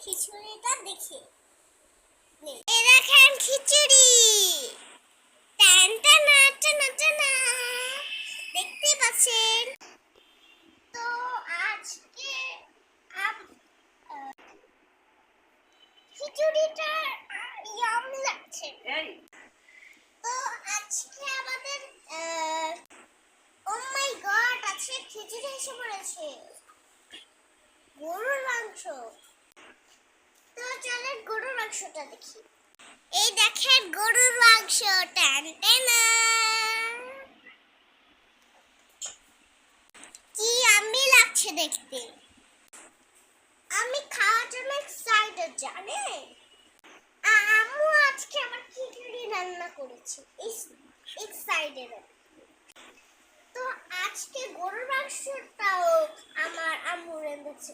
খিচুড়িটা দেখি। এই দেখেন খিচুড়ি, টান টানা টানা টানা, দেখতে পাচ্ছেন। তো আজকে খিচুড়িটা ইয়ামি লাগছে। তো আজকে আমাদের ও মাই গড, আজকে খিচুড়ি এসে পড়েছে, গরুর মাংস। তো চলেন গরুর মাংসটা দেখি। এই দেখেন গরুর মাংস, টান টানা, কি আমি লাগছে দেখতে। আমি খাওয়ার জন্য এক্সাইটেড, জানেন। আম্মু আজকে আমার খিচুড়ি রান্না করেছে, এক্সাইটেড। তো আজকে গরুর মাংসটাও আমার আম্মু রেঁধেছে।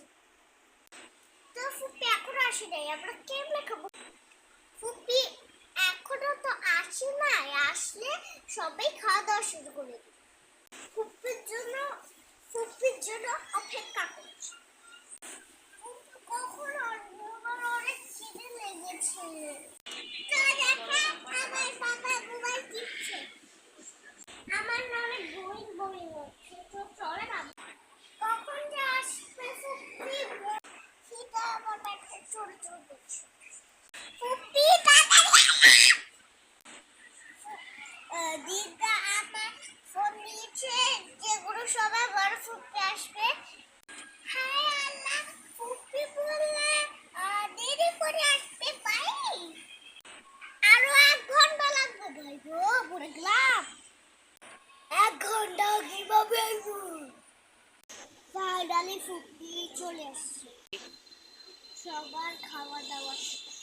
তো ফুপি এখনো আসে নাই, আমরা কেমনে খাবো? ফুপি এখনো তো আসে নাই, আসলে সবাই খাওয়া দাওয়া শুরু করে দিবে। ফুপির জন্য অপেক্ষা করছি। কখন আসবে? আমার অনেক খিদে লেগেছে। তো দেখো আমার বাবা মোবাইল টিপছে, আমার না অনেক বোরিং হচ্ছে। তো চলে না, কখন যে আসবে ফুপি? খিদে আমার পেটে চড়ে চড়ছে। ফুপি তাড়াতাড়ি, দিদা আমার ফোন দিয়েছে, যেগুলো সবাই বড় ফুপি আসবে। হায় আল্লাহ, ফুপি বললে দেরি করে আসবে ভাই, আরো 1 ঘন্টা লাগবে। ভাই গো, পড়ে গেলাম। 1 ঘন্টা কিভাবে আসবো? ফাইনালি ফুপি চলে আসছে, সবার খাওয়া দাওয়া শেষ।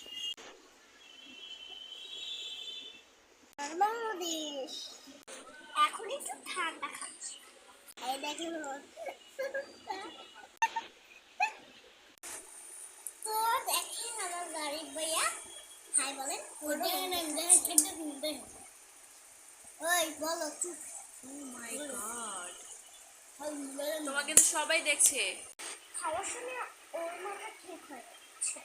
বাংলাদেশ এখন একটু ঠান্ডা খাচ্ছে। এই দেখুন, তো দেখেন আমার গাড়ির ভাইয়া, হাই বলেন। ওই বলো চুপ। ও মাই গড, তোমাকে তো সবাই দেখছে। খাওয়ার সময় ওর মাথা ঠিক হয়ে যাচ্ছে।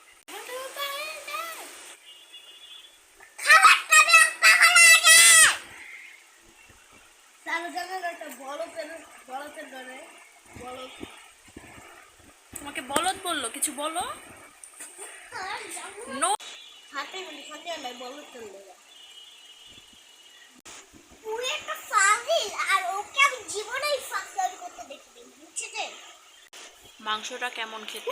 তোমাকে বলদ বললো, কিছু বলো। নো, হাতে আলাই বলো চলবে না। তুই একটা ফাজিল, আর ওকে আমি জীবনেই ফাজলামি করতে দেখিনি, বুঝছেন? মাংসটা কেমন খেতে?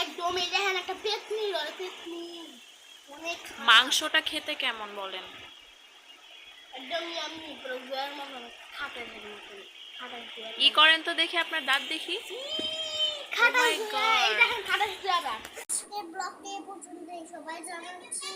একদম এই দেখেন একটা পেতনি, অনেক মাংসটা খেতে কেমন বলেন? একদম ইয়ামি, পুরো জয়ের মতো খাটা ই করেন তো দেখি, আপনার দাঁত দেখি। খাটা। Oh my God. এই দেখেন খাটা। আজকে ব্লগটি এ পর্যন্তই, সবাই জানাচ্ছি